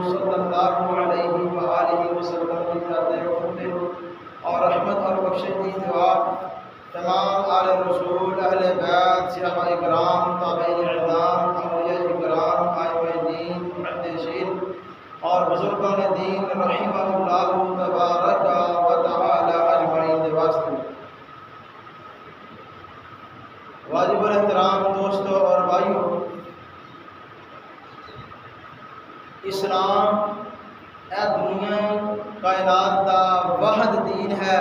صلی اللہ علیہ وآلہ وسلم کی ذات خود اور رحمت اور بخشش کی دعا تمام آل رسول، اہل بیت، صحابہ اکرام، تابعین اعظام، اولیاء اکرام، ائمہ دین، محدثین اور بزرگان دین رحمہ اللہ تبارک و تعالی اجمعین کے واسطے۔ واجب الاحترام دوستوں اور بھائیوں، اسلام اے دنیا کائنات کا واحد دین ہے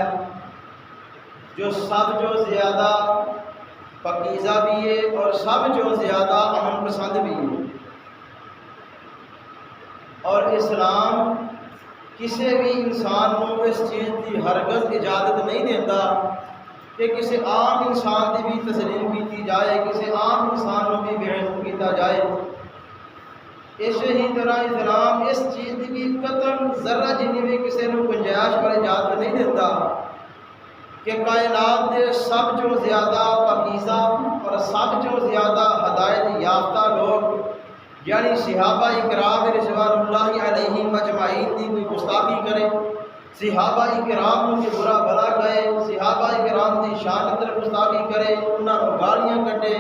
جو سب جو زیادہ پاکیزہ بھی ہے اور سب جو زیادہ امن پسند بھی ہے، اور اسلام کسی بھی انسان کو اس چیز کی ہرگز اجازت نہیں دیتا کہ کسی عام انسان کی بھی تسلیم کی جائے، کسی عام انسان کو بھی بے عزت کیا جائے۔ اسی ہی طرح اسلام اس چیز کی بھی قطعاً ذرہ جنی بھی کسی کو گنجائش پر اجازت نہیں دیتا کہ کائنات کے سب جو زیادہ پاکیزہ اور سب جو زیادہ ہدایت یافتہ لوگ یعنی صحابہ اکرام رضوان اللہ علیہم اجمعین کی کوئی گستاخی کرے، صحابہ اکرام کو برا بھلا کہے، صحابہ اکرام کی شان اندر گستاخی کرے، انہوں نے گالیاں کٹے۔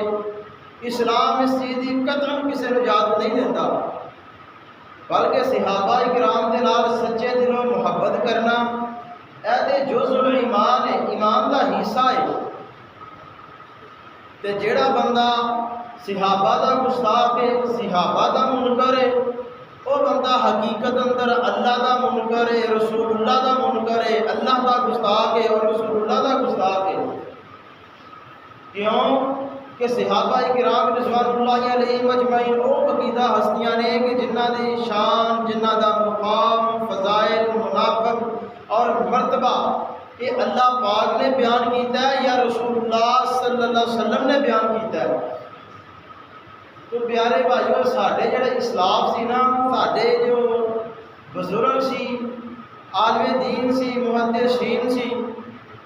اسلام اس چیز کی قطعاً کسی کو اجازت نہیں دیتا، بلکہ صحابہ اکرام کے نال سچے دلوں محبت کرنا اے جزء الایمان ہے، ایمان کا حصہ ہے۔ تے جیڑا بندہ صحابہ دا گستاخ ہے، صحابہ دا منکر ہے، وہ بندہ حقیقت اندر اللہ دا منکر ہے، رسول اللہ دا منکر ہے، اللہ دا گستاخ ہے اور رسول اللہ دا گستاخ ہے۔ کیوں کہ صحابہ اکرام رضوان اللہ علیہم اجمعین وہ عقیدہ ہستیاں نے کہ جنہ دی شان، جنہ دا مقام، فضائل، مناقب اور مرتبہ یہ اللہ پاک نے بیان کیتا ہے یا رسول اللہ صلی اللہ علیہ وسلم نے بیان کیتا ہے۔ تو پیارے بھائیو، ساڈے جڑے اسلاف سی نا، ساڈے جو بزرگ سی، عالم دین سی، محدثین سی،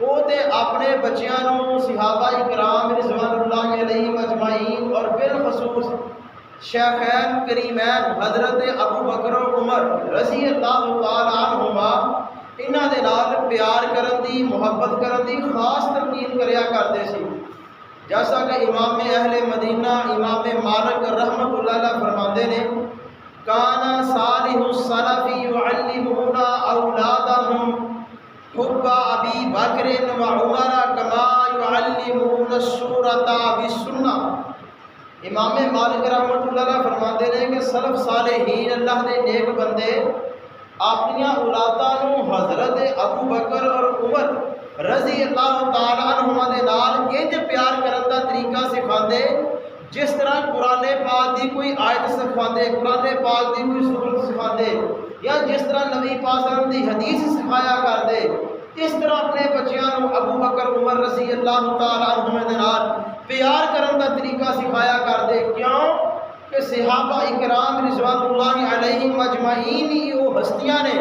وہ تے اپنے بچیاں نوں صحابہ اکرام رضوان اللہ علیہم اجمعین اور بالخصوص شیخین کریمین حضرت ابو بکر و عمر رضی اللہ تعالی عنہما انہاں دے نال پیار کرن دی، محبت کرن دی خاص تلقین کریا کرتے سی۔ جیسا کہ امام اہل مدینہ امام مالک رحمۃ اللہ علیہ فرماندے نے، کانا صالح السلف یعلمون اولادہم حب ابی بکر و عمر کما یعلمون السورۃ بالسنہ۔ امام مالک رحمۃ اللہ علیہ فرماتے ہیں کہ سلف صالحین اللہ دے نیک بندے اپنی اولاداں نوں حضرت ابو بکر اور عمر رضی اللہ تعالی عنہما دے نال انج پیار کرن دا طریقہ سکھاندے جس طرح قرآن پاک دی کوئی آیت سکھاندے، قرآن پاک دی کوئی سورت سکھاندے، یا جس طرح نبی پاک صلی اللہ علیہ وسلم دی حدیث سکھایا کردے، اس طرح اپنے بچیاں نوں ابو بکر عمر رضی اللہ تعالی عنہما دے نال پیار کرن دا طریقہ سکھایا کردے۔ کیوں کہ صحابہ اکرام رضوان اللہ علیہم اجمعین ہی وہ ہستیاں نے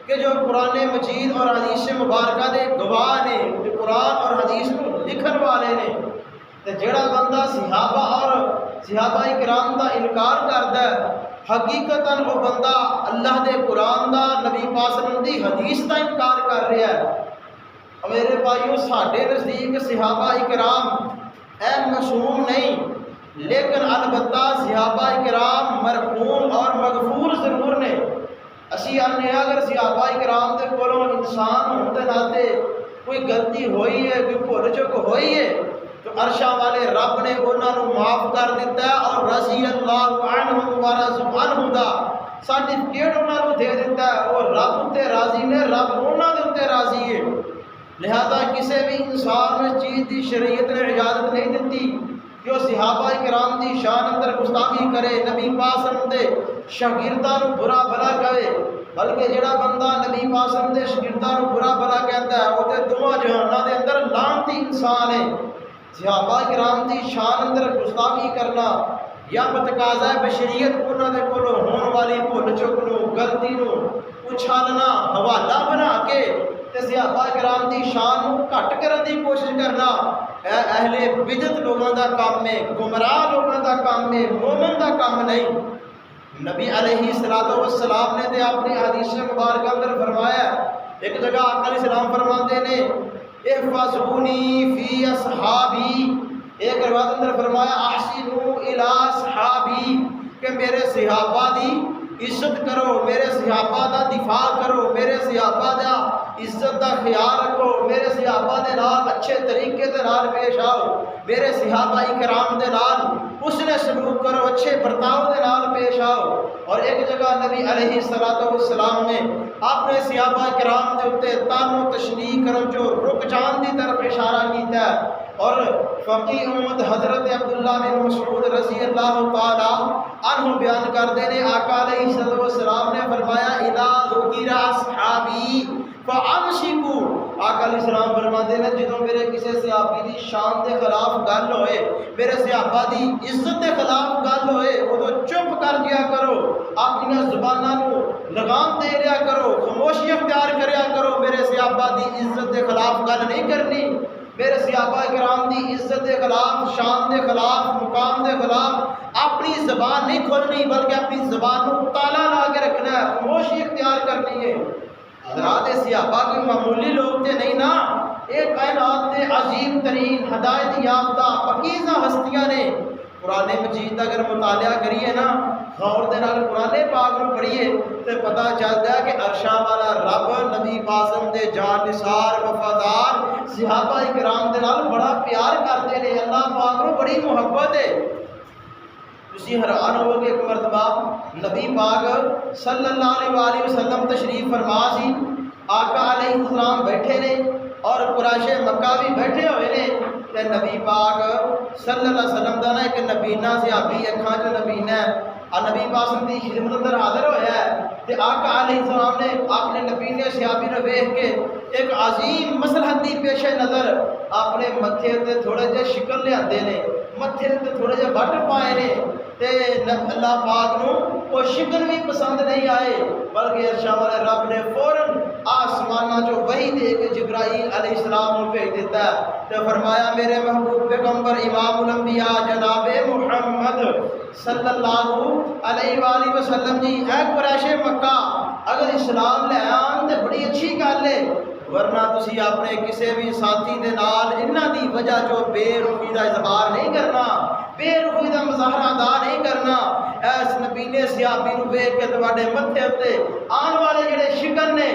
کہ جو قرآن مجید اور حدیث مبارکہ دے گواہ نے، جو قرآن اور حدیث کو لکھن والے نے۔ تے جڑا بندہ صحابہ اور صحابہ اکرام دا انکار کردا ہے، حقیقتاً وہ بندہ اللہ دے قرآن دا، نبی پاک صلی اللہ علیہ وسلم دی حدیث دا انکار کر رہا ہے۔ میرے بھائیو، ساڈے نزدیک صحابہ اکرام اے معصوم نہیں، لیکن البتہ صحابہ اکرام مرحوم اور مغفور ضرور نے۔ اسی آنے اگر صحابہ اکرام دے کولوں انسان ہون دے ناتے کوئی غلطی ہوئی ہے، کوئی بھول چک ہوئی ہے، تو عرشاں والے رب نے انہاں نوں معاف کر دیتا ہے اور رضی اللہ عنہم و رضوا عنہ دا سرٹیفکیٹ انہاں نوں دے دیتا ہے۔ اور رب تے راضی نے، رب انہاں دے تے راضی ہے۔ لہذا کسی بھی انسان اس چیز دی شریعت نے اجازت نہیں دیتی کہ وہ صحابہ اکرام دی شان اندر گستاخی کرے، نبی پاک صلی اللہ علیہ وسلم دے شاگرداں نوں برا بھلا کہے، بلکہ جڑا بندہ نبی پاک صلی اللہ علیہ وسلم دے شاگرداں نوں برا بھلا کہتا ہے وہ تے دونوں جہاناں دے اندر لعنتی انسان ہے۔ صحابہ کرام دی شان اندر گستاخی کرنا یا بتقاضا بشریت انہاں دے کولوں ہون والی بھول چک نوں، غلطی نوں اچھالنا حوالہ بنا کے تے صحابہ کرام دی شان نوں گھٹ کرن دی کوشش کرنا اے اہل بدعت لوگاں دا کام ہے، گمراہ لوگاں دا کام ہے، مومن دا کام نہیں۔ نبی علیہ السلام نے تے اپنی حدیث مبارکہ اندر فرمایا، ایک جگہ آقا علیہ السلام فرماتے نے احفظونی فی اصحابی، ایک روایت اندر فرمایا احسنوا الی اصحابی، کہ میرے صحابہ دی عزت کرو، میرے صحابہ دا دفاع کرو، میرے صحابہ دا عزت دا خیال رکھو، میرے صحابہ دے نال اچھے طریقے دے نال پیش آؤ، میرے صحابہ کرام دے نال حسن سلوک کرو، اچھے برتاؤ دے نال پیش آؤ۔ اور ایک جگہ نبی علیہ السلام نے اپنے صحابہ کرام دے اتے تان و تشریح کرو جو رک جان دی طرف اشارہ کیتا ہے۔ اور فقیہ امت حضرت عبداللہ بن مسعود رضی اللہ تعالی عنہ بیان کرتے ہیں، آقا علیہ السلام نے فرمایا اذا ذکر اصحابی فانشکو، آقا علیہ السلام فرماتے ہیں جدوں میرے کسی صحابی دی شان دے خلاف گل ہوئے، میرے صحابہ دی عزت دے خلاف گل ہوئے، ادو چپ کر دیا کرو، اپنی زباناں نو لگام دے دیا کرو، خاموشی اختیار کریا کرو، میرے صحابہ دی عزت دے خلاف گل نہیں کرنی، میرے صحابہ کرام دی عزت دے خلاف، شان دے خلاف، مقام دے خلاف اپنی زبان نہیں کھولنی، بلکہ اپنی زبان کو تالا لا کے رکھنا ہے، خاموشی اختیار کرنی ہے۔ حضرات صحابہ کوئی معمولی لوگ تھے نہیں نا، ایک کائنات کے عظیم ترین ہدایت یافتہ پاکیزہ ہستیاں نے۔ قرآن مجید اگر مطالعہ کریے نا، غور دے نال قرآن پاک کو پڑھیے تو پتہ چلتا ہے کہ عرشاں والا رب نبی پاسم دے جان نثار وفادار صحابہ کرام دے نال بڑا پیار کرتے ہیں، اللہ پاک کو بڑی محبت ہے۔ تسی حیران ہو گے، ایک مرتبہ نبی پاک صلی اللہ علیہ وسلم تشریف فرما سی، آقا علیہ السلام بیٹھے نے اور قریش مکہ بھی بیٹھے ہوئے نے، تے نبی پاک صلی اللہ علیہ وسلم دا نا ایک نبینہ صحابی اکھاں چ نبینہ ہے، اور نبی پاک دی خدمت اندر حاضر ہویا ہے، تے آقا علیہ السلام نے اپنے نبینے صحابی نو ویکھ کے ایک عظیم مصلحت دی پیش نظر اپنے متھے تے تھوڑے جے شکل لیاندے نے، متھے تے تھوڑے جے وٹ پائے نے، تے اللہ پاک نو وہ شکل بھی پسند نہیں آئے، بلکہ عرشاں والے رب نے فوراً آسمانہ جو وحی دے کے جبرائیل علیہ السلام کو بھیج دیتا ہے، تو فرمایا میرے محبوب پیغمبر امام الانبیاء جناب محمد صلی اللہ علیہ وآلہ وسلم جی، اے قریش مکہ اگر اسلام لے آن تے بڑی اچھی گل ہے، ورنہ تسی اپنے کسی بھی ساتھی دے نال انہاں دی وجہ جو بے رخی دا اظہار نہیں کرنا، بے رخی دا مظاہرہ ادا نہیں کرنا۔ ایس نبینے صحابی نو ویکھ کے تواڈے متھے اتے آن والے جڑے شکن نے،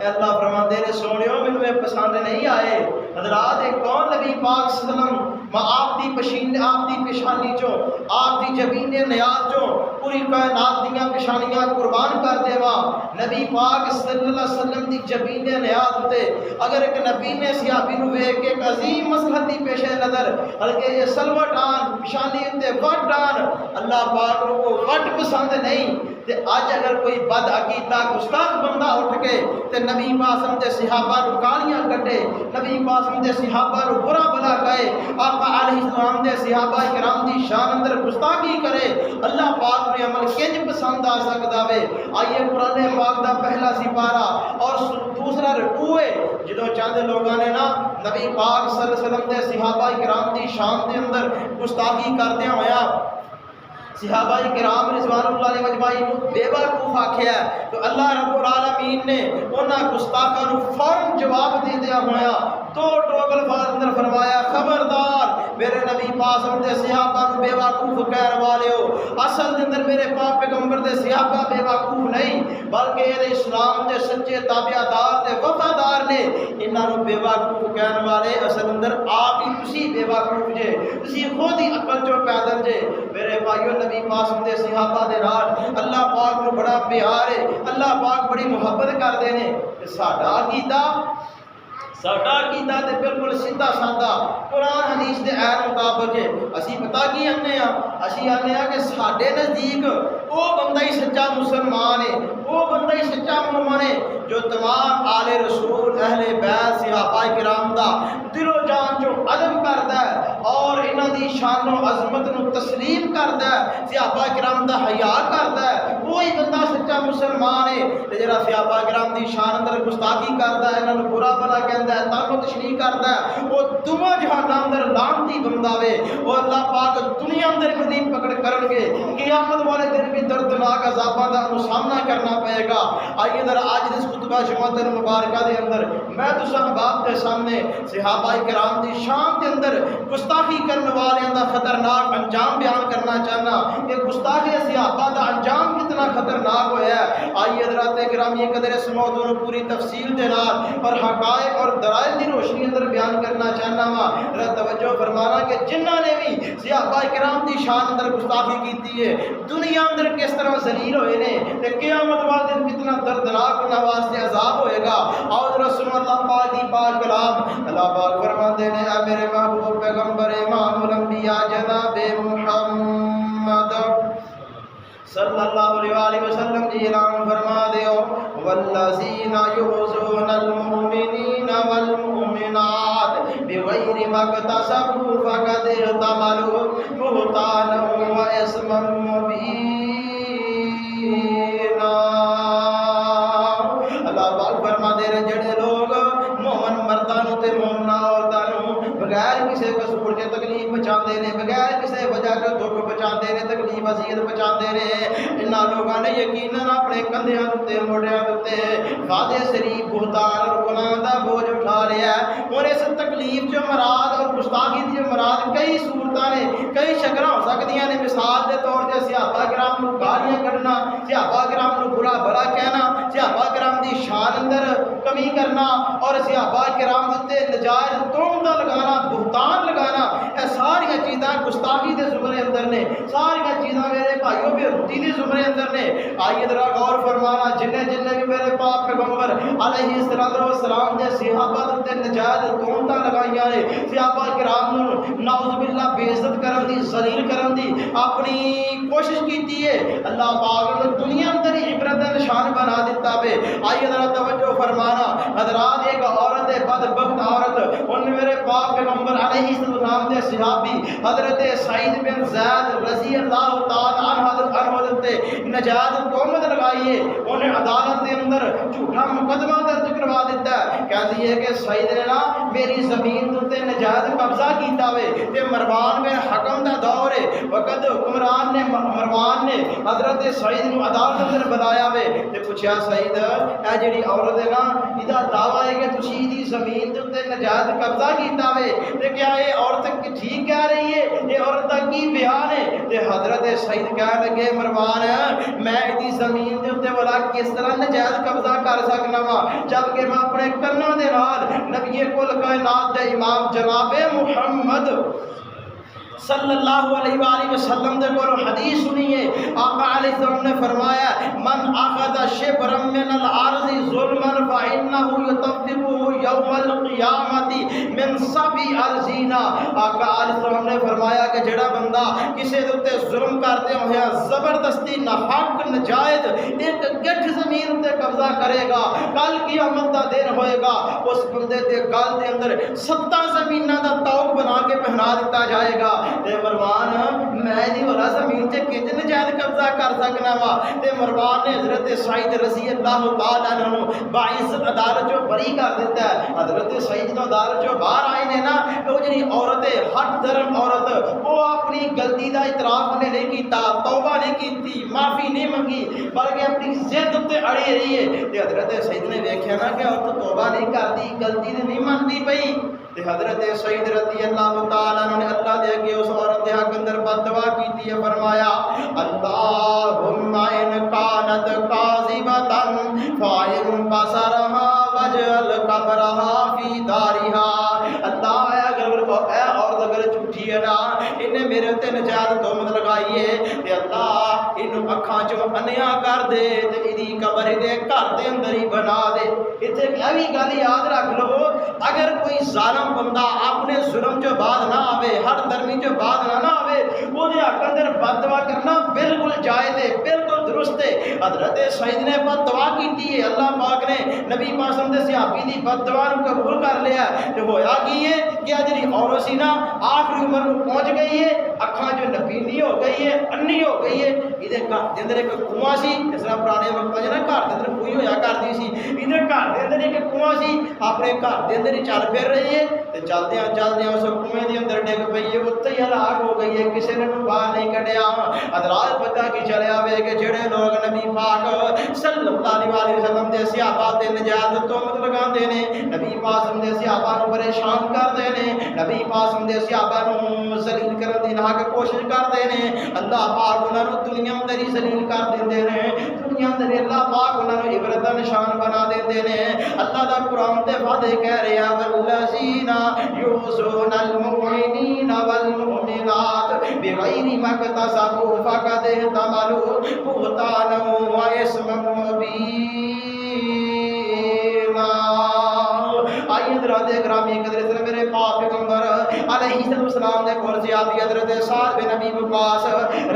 اللہ فرماندے نے سونیو مینوں یہ پسند نہیں آئے۔ حضرات ایک کون نبی پاک صلی اللہ علیہ وسلم میں آپ دی پیشانی چوں، آپ دی جبین نیاز چوں پوری کائنات دیاں پیشانیاں قربان کر دیواں، نبی پاک صلی اللہ علیہ وسلم دی جبین نیاز تے اگر ایک نبی نے صحابی نو ویکھ کے ایک عظیم مصلحت دی پیش نظر بلکہ یہ سلوٹ آن پیشانی تے وٹ آن، اللہ پاک نو کو وٹ پسند نہیں، تے اج اگر کوئی بد عقیدہ گستاخ بندہ اٹھ کے تے نبی پاسم دے صحابہ نو گالیاں کڈے، نبی پاسم دے صحابہ نو برا بھلا کہے، آقا علیہ السلام دے صحابہ کرام دی شان اندر گستاخی کرے، اللہ پاک نے عمل کنج پسند آ سکدا وے۔ آئیے قرآن پاک دا پہلا سپارہ اور دوسرا رکوع ہے، جدوں چند لوگاں نے نا نبی پاک صلی اللہ علیہ وسلم دے صحابہ کرام دی شان دے اندر گستاخی کردیاں ہویا صحابہ کرام رضوان اللہ علیہ مجمعین بے وقوف آکھیا ہے، تو اللہ رب العالمین نے انہاں گستاخاں نو فوراً جواب دے دیا ہویا، تو ٹوک الفاظ اندر فرمایا خبردار میرے نبی پاسم دے صحابہ نو بے وقوف کہن والے ہو، اصل دے اندر میرے پاک پیغمبر دے صحابہ بے وقوف نہیں بلکہ یہ اسلام دے سچے تابعدار تے وفادار نے، انہاں نو بے وقوف کہن والے اصل اندر آپ ہی تسی بے وقوف جے، تسی خود ہی عقل چوں پیدل جے۔ میرے بھائیو نبی پاسم دے صحابہ دے نال اللہ پاک نو بڑا پیار ہے، اللہ پاک بڑی محبت کردے نے، ساڈا عقیدہ تے بالکل سیدھا سادہ قرآن حدیث دے عین مطابق ہے۔ اسی پتہ کی آنے ہاں، اسی آنے ہاں کہ ساڈے نزدیک وہ بندہ ہی سچا مسلمان ہے، وہ بندہ ہی سچا مومن ہے جو تمام آل رسول اہل بیت صحابہ کرام دا دل و جان جو ادب کردا ہے اور انہاں دی شان و عظمت نو تسلیم کردا ہے، صحابہ کرام دا حیا کردا ہے، وہی بندہ سچا مسلمان ہے تے جڑا صحابہ کرام دی شان اندر گستاخی کردا ہے، انہاں نوں برا بھلا کہندا ہے، تانو تشریح کردا ہے، وہ دوواں جہاناں اندر لعنتی بندہ وے، وہ اللہ پاک دنیا اندر کدی پکڑ کرن گے، قیامت والے دن بھی دردناک عذاباں دا سامنا کرنا پائے گا۔ آئیے ذرا آج اس خطبہ جمعۃ المبارکہ دے اندر میں تساں باپ دے سامنے صحابہ کرام دی شان دے اندر گستاخی کرنے والیاں دا خطرناک انجام بیان کرنا چاہنا کہ گستاخی صحابہ دا انجام کتنا خطرناک ہویا ہے۔ آئیے حضرات گرامی قدر اس موضوع نوں پوری تفصیل دے نال اور حقائق اور دلائل دی روشنی اندر بیان کرنا چاہنا وا۔ ذرا توجہ فرمانا کہ جنہاں نے بھی صحابہ کرام دی شان اندر گستاخی کیتی ہے، دنیا اندر کس طرح ذلیل ہوئے نے تے قیامت والے دن کتنا دردناک انہاں واسطے عذاب ہوئے گا۔ اور رسول اللہ پاک دی پاک کلام اللہ پاک فرماتے ہیں اے میرے محبوب پیغمبر امام الانبیاء جناب محمد صلی اللہ علیہ وسلم جی اعلان فرما دیو والذین یؤذون المؤمنین والمؤمنات بغیر ما اکتسبوا فقد احتملوا بہتانا واثما مبینا۔ اللہ پاک فرما دے رہے جڑے لوگ مومن مردانوں تے مومنہ عورتانوں بغیر کسی قصور کے تکلیف پہنچاندے نے، بغیر کسی وجہ کے دکھ پہنچاندے نے، تکلیف اذیت پہنچاندے نے، انہاں لوگاں نے یقیناً اپنے کندھیاں تے موڑیاں تے وعدے شریف بہتان اور گناہ دا بوجھ اٹھا لیا ہے۔ اور اس تکلیف جو مراد اور گستاخی جو مراد کئی صورتاں نے، کئی شکلاں ہو سکدیاں نے۔ مثال دے طور تے صحابہ کرام نوں گالیاں کڈنا، صحابہ کرام نوں برا بھلا کہنا، صحابہ کرام دی شان اندر کمی کرنا اور صحابہ کرام تے نجائز تہمت لگانا، بہتان لگانا، اے ساری چیزاں گستاخی دے زمرے اندر نے، ساری چیزاں میرے بھائیوں بے حرمتی دے زمرے اندر نے۔ آئیے ذرا غور فرمانا جننے بھی میرے پاک پیغمبر علیہ السلام دے صحابہ تے نجائز تہمت لگائیاں نے، صحابہ کرام نوں نعوذ باللہ بے عزت کرن دی، ذلیل کرن دی اپنی کوشش کیتی ہے، اللہ پاک نے دنیا اندر ہی عبرت دا نشان بنا دیتا وے۔ آئیے ذرا توجہ فرمانا حضرات، ایک عورت ہے بدبخت عورت، ان میرے پاک پیغمبر علیہ السلام دے صحابی حضرت سعید بن زید رضی اللہ تعالی عنہ تے نجات تہمت لگائی ہے، انہیں عدالت کے اندر جھوٹا مقدمہ درج کروا دیتا ہے، کہتی ہے کہ سعید نے نا میری زمین تے نجات قبضہ کیتا وے تے مروان بن حکم دا دور ہے، وقت حکمران نے مروان نے حضرت سعید نو عدالت اندر بلایا وے تے پوچھا سعید اے جڑی عورت ہے نا ایدا دعویٰ ہے کہ تسی دی زمین تے نجات قبضہ کیتا وے تے کیا یہ عورت ٹھیک کہہ رہی ہے، یہ عورت دا کی بیان ہے؟ تے حضرت سعید کہنے لگے مروان میں دی زمین دے اوتے والا کس طرح نجائز قبضہ کر سکنا وا جبکہ میں اپنے کناں دے نال نبی کل کائنات دے امام جناب محمد صلی اللہ علیہ وآلہ وسلم دے کولوں حدیث سنی ہے۔ آقا علیہ السلام نے فرمایا من اخذ شبرا من الارض ظلما فانه يطبقه یوم القیامت من سبع ارضینا۔ آقا علیہ السلام نے فرمایا کہ جڑا بندہ کسی دے تے ظلم کرتے ہویا زبردستی ناحق نجائز ایک گٹھ زمین تے قبضہ کرے گا، کل قیامت دا دن ہوئے گا، اس بندے تے گل دے اندر 7 زمیناں دا توق بنا کے پہنا دیتا جائے گا۔ تے مروان میں دی والا زمین تے کنج نجائز قبضہ کر سکنا وا تے مروان نے حضرت سعید رضی اللہ تعالی عنہ نو باعزت عدالت جو بری کر دیتا ہے۔ حضرت سعید نو عدالت جو باہر آئے نے نا وہ جڑی عورت ہے حق درم عورت وہ اپنی غلطی دا اعتراف نے نہیں کیتا، توبہ نہیں کیتی، معافی نہیں منگی بلکہ اپنی ضد تے اڑی رہی ہے تے حضرت سعید نے ویکھیا نا کہ عورت توبہ نہیں کرتی، غلطی نہیں منتی پئی تے حضرت سعید رضی اللہ تعالی عنہ نے اللہ دے اگے اس عورت دے حق اندر بد دعا کیتی ہے، فرمایا اللہم ان کانت کاذبۃ فاعن بصرها واجعل قبرها فی دارها۔ اللہ اے عورت اگر جھوٹی ہے نا انہیں میرے تے نجات تہمت لگائی ہے تے اللہ انہوں اکھاں چوں انیا کر دے تے ایدی قبر دے گھر دے اندر ہی بنا دے۔ اتنے ایوی گل یاد رکھ لو اگر کوئی ظالم بندہ اپنے ظلم جو بعد نہ آوے، ہر درمی جو بعد نہ آوے، وہ دے حق اندر بد دعا کرنا بالکل جائز ہے، بالکل درست ہے۔ حضرت سعید نے بد دعا کیتی ہے، اللہ پاک نے نبی پاسم دے صحابی دی بد دعا نو قبول کر لیا تے ہویا کی ہے کہ جڑی عورت سی نا آخری عمر نو پہنچ گئی ہے اکھاں جو نبینی ہو گئی ہے انی ہو گئی ہے ادھر گھر دے اندر ایک کنواں سی جس طرح پرانے وقت جو نا گھر دے اندر کوئی ہویا کرتی سی ادھر گھر دے اندر ایک کنواں سی اپنے گھر دے اندر ہی چل پھر رہی ہے تے چلدیاں چلدیاں اس کنویں دے اندر ڈگ پئی ہے اتھے ہی ہلاک ہو گئی ہے کسی نے باہر نہیں کڈیا حضرات پتہ کی چلیا وے کہ جڑے لوگ نبی پاک صلی اللہ علیہ وسلم دے صحابہ تے نجات تہمت لگاندے نے نبی پاک دے صحابہ نو پریشان کردے نے نبی پاک دے صحابہ نو ذلیل کرن دی ناک کوشش کردے نے اللہ پاک انہاں نو دنیا اندر ہی ذلیل کر دیندے نے دنیا اندر اللہ پاک انہاں نو عبرت دا نشان بنا دیندے نے اللہ دا قرآن تے وعدے کہہ رہا والذین یؤذون المؤمنین والمؤمنات بغیر ما اکتسبوا فقد احتملوا بہتانا و اسما مبینا آئی حضرات اکرامی قدر میرے پاک پیغمبر علیہ السلام نے کول سے آتی حضرت سعد بن ابی وقاص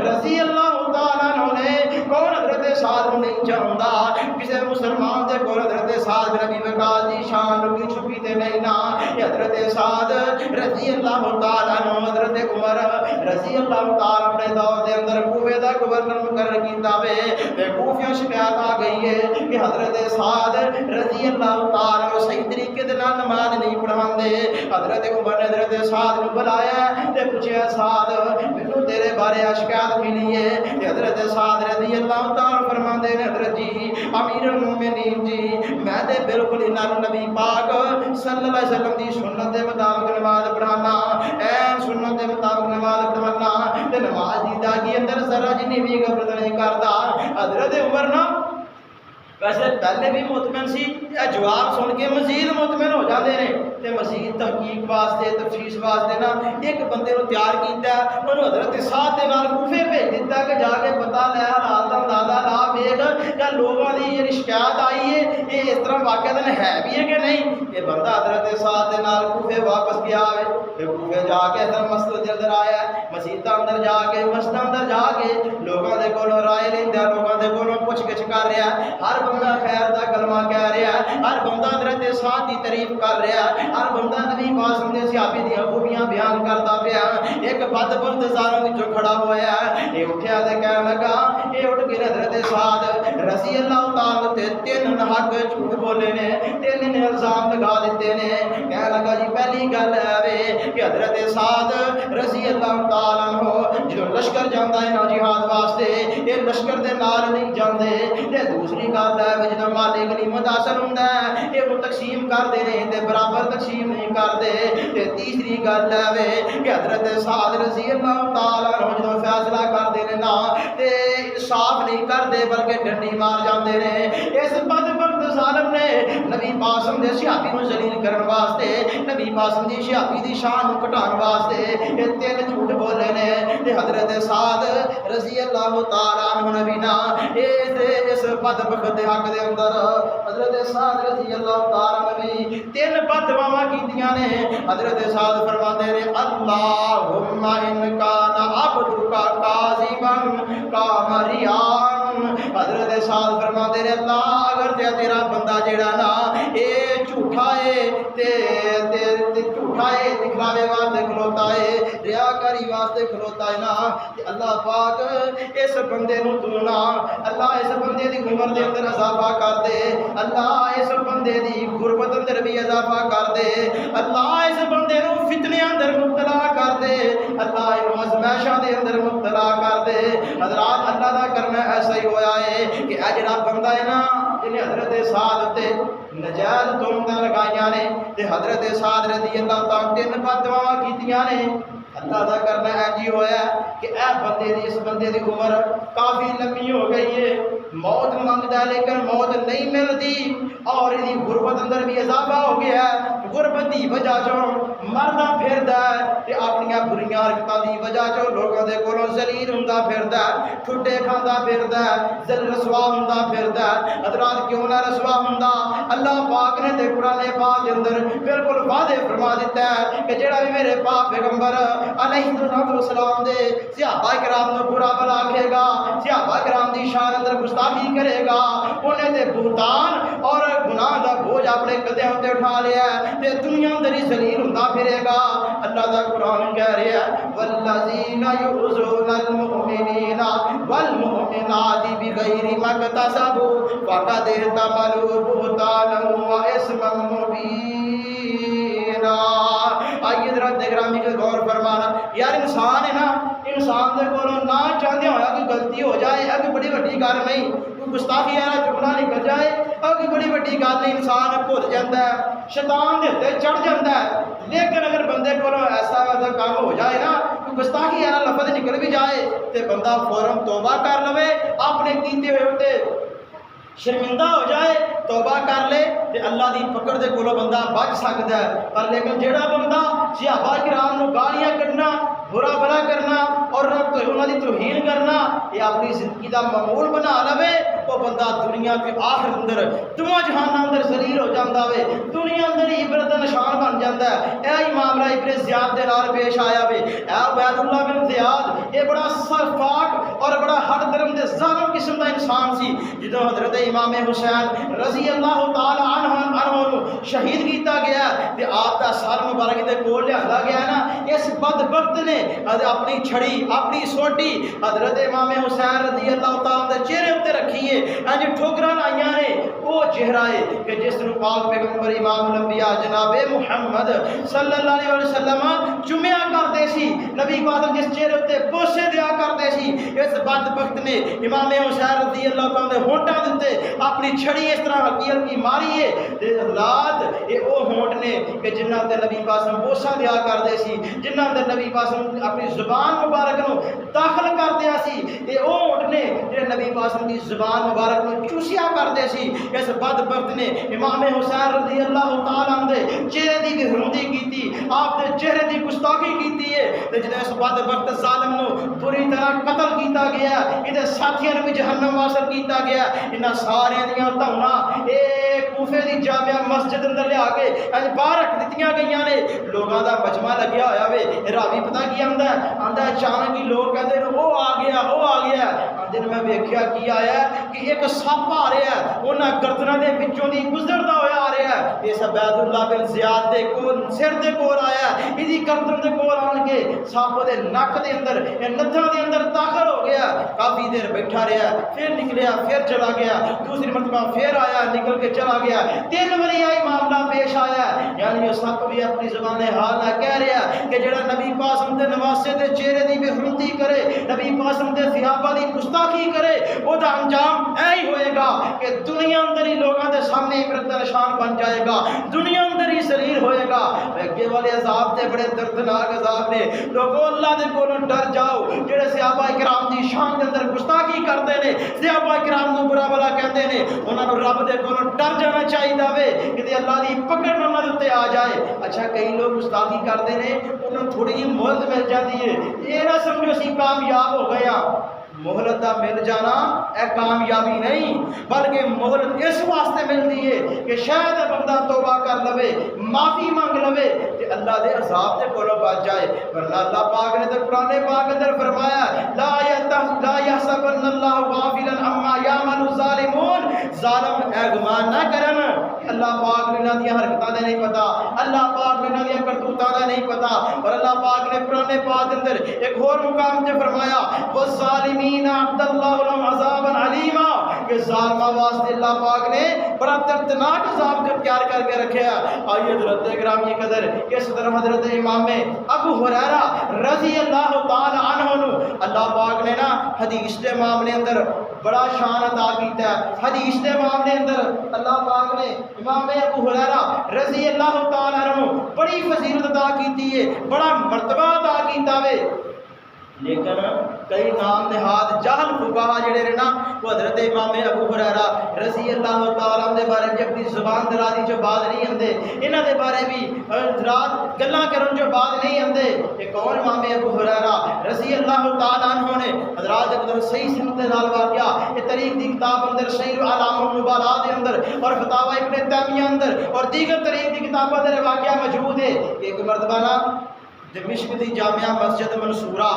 رضی اللہ تعالیٰ عنہ نے کون حضرت سعد نہیں جاندا کسی مسلمان دے کول حضرت سعد بن ابی وقاص دی شان لکی چھپی تے نہیں نا حضرت سعد رضی اللہ تعالیٰ عنہ حضرت عمر رضی اللہ تعالیٰ اپنے دور دے اندر کوفے دا گورنر مقرر کیتا وے کوفیاں شکایت آ گئی ہے کہ حضرت سعد رضی اللہ تعالیٰ عنہ صحیح طریقے دے نال نماز نہیں پڑھاندے حضرت عمر نے حضرت سعد نو بلایا تے پوچھیا سعد مینوں تیرے بارے شکایت ملی ہے تے حضرت سعد رضی اللہ تعالیٰ فرماندے نے حضرت جی امیر المومنین جی میں تے بالکل انہاں نوں نبی پاک صلی اللہ علیہ وسلم دی سنت دے مطابق نماز پڑھانا این سنت دے مطابق نماز پڑھانا تے نماز دی ادائیگی اندر ذرا جنی بھی غفلت نہیں کردا حضرت عمر نا ویسے پہلے بھی مطمئن سی جواب سن کے مزید مطمئن ہو جاتے ہیں تے مزید تحقیق واسطے تفصیص واسطے نا ایک بندے نو تیار کیتا ہے انہوں حضرت سعد دے نال کوفے بھیج دیتا کہ جا کے پتہ لے حالات دا اندازہ لا ویکھ کہ لوگوں دی یہ شکایت آئی ہے یہ اس طرح واقعہ ہے بھی ہے کہ نہیں یہ بندہ حضرت سعد دے نال کوفے واپس گیا ہے پھر کوفے جا کے ادھر مسجد دے اندر آیا ہے مسجد اندر جا کے مسجد اندر جا کے لوگوں دے کولوں رائے لیندا لوگوں دے کولوں پوچھ گچھ کر رہا ہے ہر بندہ خیر دا کلمہ کہہ رہا ہے ہر بندہ حضرت سعد دی تعریف کر رہا ہے ہر بندہ نبی پاک دے صحابی دی خوبیاں بیان کرتا پیا ایک بدبخت ظالم وچوں کھڑا ہویا ہے یہ اٹھیا تے کہنے لگا یہ اٹھ کے حضرت سعد رضی اللہ تعالی تے تین حق جھوٹ بولے نے تین نے الزام لگا دیتے نے کہنے لگا جی پہلی گل ہے وے کہ حضرت سعد رضی اللہ تعالی عنہ جو لشکر جاندا ہے نا جہاد واسطے یہ لشکر دے نال نہیں جاندے تے دوسری گل ہے جدوں مال غنیمت حاصل ہوندا ہے یہ وہ تقسیم کردے نے تے برابر تقسیم نہیں کردے تے تیسری گل ہے کہ حضرت سعد رضی اللہ تعالی عنہ جدوں فیصلہ کردے نے نا تے انصاف نہیں کردے بلکہ ڈنڈی مار جاندے نے اس بدبخت ظالم نے نبی پاک دے صحابی نو ذلیل کرن واسطے نبی پاک دی صحابی دی شان نو گھٹان واسطے یہ تین جھوٹ بولے نے تے حضرت سعد رضی اللہ تعالی عنہ نبی نا اس بدبخت دے حق دے اندر حضرت سعد رضی اللہ تعالی عنہ تین بددعاواں کیتیاں نے حضرت سعد فرماندے نے اللہم ان کان عبدک کاذبا کامریان حضرت سعد فرماندے نے اللہ اگر تیرا بندہ جیڑا نا اے جھوٹا ہے تے جھوٹا ہے دکھلاوے واسطے کھلوتا ہے ریاکاری واسطے کھلوتا ہے نا تے اللہ پاک اس بندے نو تو نا اللہ اس بندے دی عمر دے اندر اضافہ کر دے اللہ اس بندے دی غربت اندر بھی اضافہ کر دے اللہ اس بندے نو فتنے اندر مبتلا کر دے اللہ انو ازمائشاں دے اندر مبتلا کر دے حضرات اللہ دا کرنا ایسا ہی ہویا ہے کہ اے جڑا بندہ ہے نا جنہیں حضرت سعد تے نجائز تہمتاں لگائیاں نے تے حضرت سعد رضی اللہ تعالی تین بددعاواں کیتیاں نے اللہ دا کرنا ایجی ہویا کہ اے بندے دی اس بندے دی عمر کافی لمبی ہو گئی ہے موت منگدا ہے لیکن موت نہیں ملتی اور یہ غربت اندر بھی اضافہ ہو گیا ہے غربت دی وجہ چوں مردا پھردا ہے تے اپنی بریاں حرکتاں دی وجہ چوں لوگوں دے کولوں ذلیل ہوندا پھردا ہے ٹھڈے کھاندا پھردا ہے ذل رسوا ہوندا پھردا ہے حضرات کیوں نہ رسوا ہوندا اللہ پاک نے تے قرآن پاک دے اندر بالکل واضح فرما دیتا ہے کہ جڑا بھی میرے پاک پیغمبر علیہ السلام دے صحابہ کرام نو برا بھلا آکھے گا صحابہ کرام دی شان اندر گستاخی کرے گا انہیں تے بہتان اور گناہ دا اپنے گدھیاں تے اٹھا لیا تے دنیا اندر ہی ذلیل ہوندا پھرے گا۔ اللہ دا قرآن کہہ رہا ہے والذین یؤذون المؤمنین والمؤمنات بغیر ما اکتسبوا فقد احتملوا بہتانا واثما مبینا۔ آئیے ذرا گرامی کا غور فرمانا، یار انسان ہے نا، انسان دے کولوں نہ چاہتے ہویا کہ غلطی ہو جائے اگ بڑی وڈی گل نہیں، کوئی گستاخی والا چکنا نکل جائے اگ بڑی وڈی گل نہیں، انسان بھول جاتا ہے، شیطان دے تے چڑھ جاتا ہے۔ لیکن اگر بندے کو ایسا ویسا کام ہو جائے نا، کوئی گستاخی والا لفظ نکل بھی جائے تے بندہ فوراً توبہ کر لوے، اپنے کیتے ہوئے ہوتے شرمندہ ہو جائے، توبہ کر لے تے اللہ دی پکڑ دے کولوں بندہ بچ سکتا ہے۔ پر لیکن جیڑا بندہ صحابہ کرام نو گالیاں کڈنا، برا بھلا کرنا اور انہاں دی توہین کرنا یہ اپنی زندگی دا معمول بنا لوے، وہ بندہ دنیا کے آخر اندر دونوں جہان اندر ذلیل ہو جاتا ہے، دنیا اندر ہی عبرت دا نشان بن جاتا ہے۔ یہ معاملہ ابن زیاد دے نال پیش آیا وے۔ اے عبید اللہ بن زیاد یہ بڑا سرفاق اور بڑا ہر درم دے ظالم قسم دا انسان سی۔ جدوں حضرت امام حسین رضی اللہ تعالی عنہ شہید کیتا گیا تے آپ دا سر مبارک دے کول لیا گیا نا، اس بدبخت نے اپنی چھڑی اپنی سوٹی حضرت امام حسین رضی اللہ تعالی دے چہرے تے رکھی ہے، انج ٹھوکراں لائیاں نے وہ چہرہ ہے کہ جس نو پاک پیغمبر امام الانبیاء جناب محمد صلی اللہ علیہ وسلم چومیا کرتے سی، نبی پاک جس چہرے تے بوسے دیا کرتے سی، اس بدبخت نے امام حسین رضی اللہ تعالی دے ہونٹاں دے اپنی چھڑی اس طرح حقیقت کی ماری ہے تے حضرات یہ او ہونٹ نے کہ جنہاں تے نبی پاک بوسا دیا کرتے سی، جنہاں تے نبی پاک اپنی زبان مبارک نو داخل کر دیا سی، یہ او ہونٹ نے جڑے نبی پاک دی زبان مبارک نو چوسیا کرتے سی۔ اس بدبخت نے امام حسین رضی اللہ تعالی عنہ دے چہرے دی بےحرمتی کیتی، آپ دے چہرے دی گستاخی کیتی ہے تے جدوں اس بدبخت ظالم نو بری طرح قتل کیتا گیا، یہ ساتھیاں نو بھی جہنم واصل کیتا گیا، انہاں سارے دیاں دھونا ایک کوفے دی جامع مسجد اندر لے کے اج باہر رکھ دتیاں گئیاں نے، لوگاں دا مجمع لگیا ہویا وے۔ راوی پتہ کی آندا ہے اچانک ہی لوگ کہندے نے او آ گیا او آ گیا، آندے نے میں ویکھیا کی آیا ہے کہ ایک سپ آ رہا ہے، انہاں گردناں دے وچوں دی گزردا ہویا آ رہا ہے، اس عبید اللہ بن زیاد دے کول سر دے کول آیا، ایدی گردن دے کول آن کے سپ دے نک دے اندر نتھاں دے اندر داخل ہو گیا، کافی دیر بیٹھا رہا، پھر نکلیا پھر چلا گیا، دوسری مرتبہ پھر آیا نکل کے چلا گیا، 3 باری آئی معاملہ پیش آیا، یعنی یہ سپ بھی اپنی زبان حال نہ کہہ رہا کہ جڑا نبی پاک دے نواسے دے چہرے دی بےحرمتی کرے، نبی پاک دے صحابہ دی گستاخی کرے، وہ دا انجام اے ہی ہوئے گا کہ دنیا اندر ہی لوگاں دے سامنے عبرت دا نشان بن جائے گا، دنیا اندر ہی ذلیل ہوئے گا۔ اگے والے عذاب تے بڑے دردناک عذاب نے، لوگوں اللہ دے کولوں ڈر جاؤ، جڑے صحابہ کرام دی شان دے اندر گستاخی کرتے نے، صحابہ کرام نو برا بھلا کہندے نے، انہاں نو رب دے کولوں ڈر جانا چاہیے وے کہ اللہ دی پکڑ انہاں دے تے آ جائے۔ اچھا کئی لوگ گستاخی کرتے نے، انہوں تھوڑی جی مہلت مل جاتی ہے، یہ نہ سمجھو اسی کامیاب ہو گیا، مہلت دا مل جانا اے کامیابی نہیں، بلکہ مہلت اس واسطے ملتی ہے کہ شاید بندہ توبہ کر لوے، معافی مانگ لوے کہ اللہ دے عذاب دے کولوں بچ جائے۔ ورنہ اللہ پاک نے تو قرآن پاک اندر فرمایا لا یحسبن اللہ غافلا عما یعمل الظالمون، ظالم اے گمان نہ کرن کہ اللہ پاک نے انہاں دی حرکتاں دا نہیں پتا، اللہ پاک نے انہاں دی کرتوتاں دا نہیں پتا۔ اور اللہ پاک نے قرآن پاک اندر ایک اور مقام تے فرمایا والظالمین اعد اللہ لهم عذابا علیما، کہ ظالمہ واسطے اللہ پاک نے بڑا دردناک عذاب تیار کر کے رکھے ہے۔ آئیے حضرت گرامی قدر اس طرح حضرت امام ابو ہریرہ رضی اللہ تعالی عنہ اللہ پاک نے نا حدیث کے معاملے اندر بڑا شان عطا کیتا ہے، حدیث کے معاملے اندر اللہ پاک نے امام ابو ہریرہ رضی اللہ تعالی عنہ بڑی فضیلت عطا کیتی ہے، بڑا مرتبہ عطا کیتا ہے۔ لیکن کئی نام نہاد جہل فقہا جڑے نے نا وہ حضرت امام ابو ہریرہ رضی اللہ تعالیٰ عنہ دے بارے بھی اپنی زبان درازی جو بات نہیں آندے، انہاں دے بارے بھی رات گلاں کرن جو بات نہیں آندے۔ کہ کون امام ابو ہریرہ رضی اللہ تعالیٰ عنہ نے حضرات اندر صحیح سنت نال واقعہ یہ تاریخ دی کتاب اندر سیر اعلام النبلاء دے اندر اور فتاوی ابن تیمیہ اندر اور دیگر تاریخ دی کتاباں دے واقعہ موجود ہے۔ ایک مرتبہ نا دمشق دی جامعہ مسجد منصورہ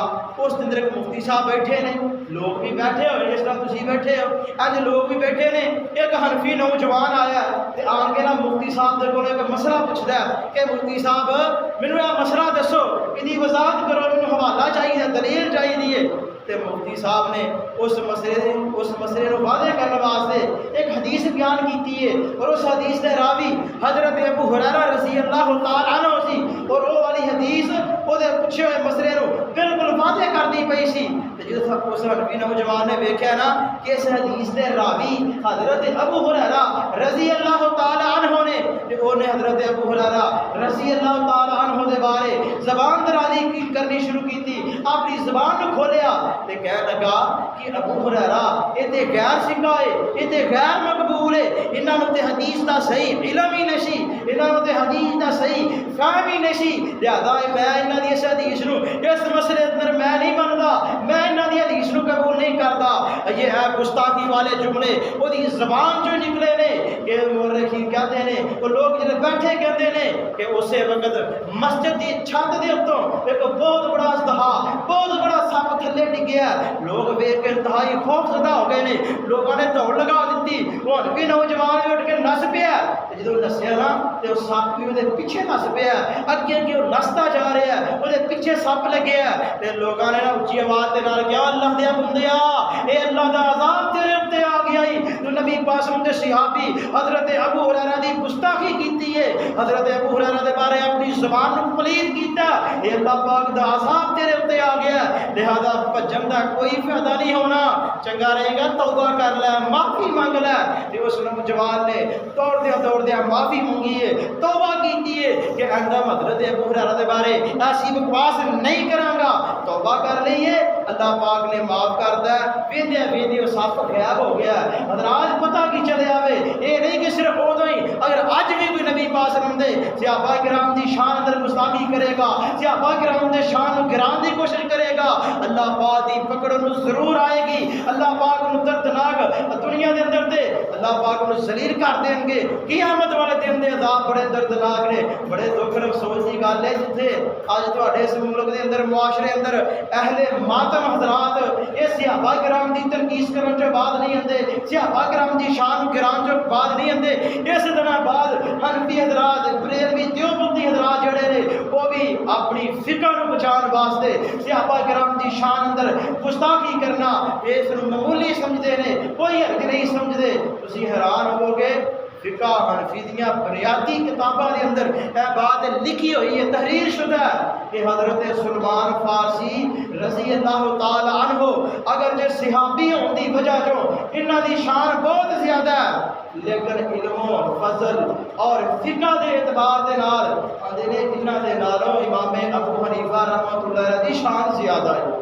اس دن ایک مفتی صاحب بیٹھے نے، لوگ بھی بیٹھے ہوئے جس طرح تسی بیٹھے ہو، اج لوگ بھی بیٹھے نے، ایک حنفی نوجوان آیا تے آن کے نا مفتی صاحب دے کول ایک مسئلہ پوچھدا ہے کہ مفتی صاحب مینوں یہ مسئلہ دسو ایدی وضاحت کرو مینوں حوالہ چاہیے دلیل چاہیے تے مفتی صاحب نے اس مسئلے کو واضح کرنے واسطے ایک حدیث بیان کیتی ہے اور اس حدیث دے راوی حضرت ابو ہریرہ رضی اللہ تعالی عنہ سی اور وہ والی حدیث وہ دے پوچھے ہوئے مسئلے کو بالکل واضح کرتی پئی سی تے جدوں اس حنفی نوجوان نے ویکھیا نا کہ اس حدیث دے راوی حضرت ابو ہریرہ رضی اللہ تعالی عنہ نے تے اونے حضرت ابو ہریرہ رضی اللہ تعالی عنہ دے بارے زبان درازی کرنی شروع کیتی اپنی زبان کو کھولیا تے کہنے لگا کہ ابو ہریرہ یہ تے غیر سکھائے یہ تے غیر مقبول ہے انہاں نوں تے حدیث دا صحیح علم ہی نہیں انہاں نوں تے حدیث دا صحیح فہم ہی نہیں لہذا میں انہاں دی اس حدیث نوں اس مسئلے اندر میں نہیں مندا میں انہاں دی حدیث نوں قبول نہیں کردا یہ ہے گستاخی والے جملے وہ دی زبان چوں نکلے نے کہ مورخین کہتے ہیں وہ لوگ جڑے بیٹھے کہتے ہیں کہ اسے وقت مسجد دی چھت دے اوتوں ایک بہت بڑا اژدہا بہت بڑا سپ تھلے ڈگیا لوگ ویکھ کے انتہائی خوف زدہ ہو گئے نے لوگوں نے دوڑ لگا دیتی وہ بھی نوجوان بھی اٹھ کے نس پیا جدوں نسیا نا تے وہ سپ بھی وہ پیچھے نس پیا اگے اگے وہ نستا جا رہا ہے وہ پیچھے سپ لگے تے لوگوں نے نا اچھی آواز دے نال کہا اللہ دے بندیا اے اللہ دا عذاب تیرے اوتے آ گیا تو نبی پاک دے صحابی حضرت ابو ہریرہ دی گستاخی کیتی ہے حضرت ابو ہریرہ دے بارے اپنی زبان نوں پلید کیتا اے اللہ پاک دا عذاب تیرے اوتے آ گیا لہذا بھجن دا کوئی فائدہ نہیں ہونا چنگا رہے گا توبہ کر لے معافی مانگ لے تے اس نوجوان نے دوڑدیا معافی مانگی ہے توبہ کیتی ہے کہ آئندہ حضرت ابو ہریرہ دے بارے ایسی بکواس نہیں کراں گا توبہ کر لئیے اللہ پاک نے معاف کرتا ہے ویندے وہ سپ غائب ہو گیا حضرات پتہ کی چلے آوے یہ نہیں کہ صرف ادوں ہی اگر اج بھی کوئی نبی پاک صلی اللہ علیہ وسلم دے صحابہ کرام دی شان اندر گستاخی کرے گا صحابہ کرام دے شان کو گران دی کوشش کرے گا اللہ پاک دی پکڑ نو ضرور آئے گی اللہ پاک نو دردناک دنیا دے اندر دے اللہ پاک نو ذلیل کر دیں گے قیامت والے دن دے عذاب بڑے دردناک نے بڑے دکھ افسوس دی گل ہے جتھے اج تواڈے اس ملک دے اندر معاشرے اندر اہل ماتم حضرات یہ صحابہ کرام دی تنقید کرن چوں بعد نہیں آندے صحابہ کرام دی شان گران چوں بعد نہیں آندے اس دن بعد حنفی حضرات بریلوی دیوبندی حضرات جڑے نے وہ بھی اپنی فقہ نو بچان واسطے صحابہ کرام دی شان اندر گستاخی کرنا اس نو معمولی سمجھدے نے کوئی حرج نہیں سمجھدے تسی حیران ہو گے فقہ حنفی دیاں بنیادی کتاباں دے اندر اے بات لکھی ہوئی ہے تحریر شدہ ہے کہ حضرت سلمان فارسی رضی اللہ تعالی عنہ اگر جو صحابی ہون دی وجہ جو انہاں دی شان بہت زیادہ ہے لیکن علم و فضل اور فقہ دے اعتبار دے نال آندے نے انہاں دے نالوں امام ابو حنیفہ رحمۃ اللہ علیہ دی شان زیادہ ہے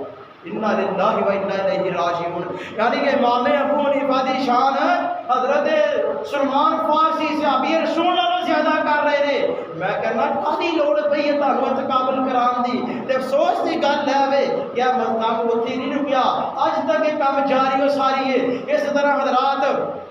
انا للہ و انا الیہ راجعون یعنی کہ امام ابو حنیفہ دی شان حضرت سلمان فارسی صحابی رسول اللہ زیادہ کر رہے نے میں کہنا کدی لوڑ پئی ہے تانوں قابل کران دی تے افسوس دی گل ہے وے کیا کام اوتھے نہیں رکیا اج تک یہ کام جاری و ساری ہے اس طرح حضرات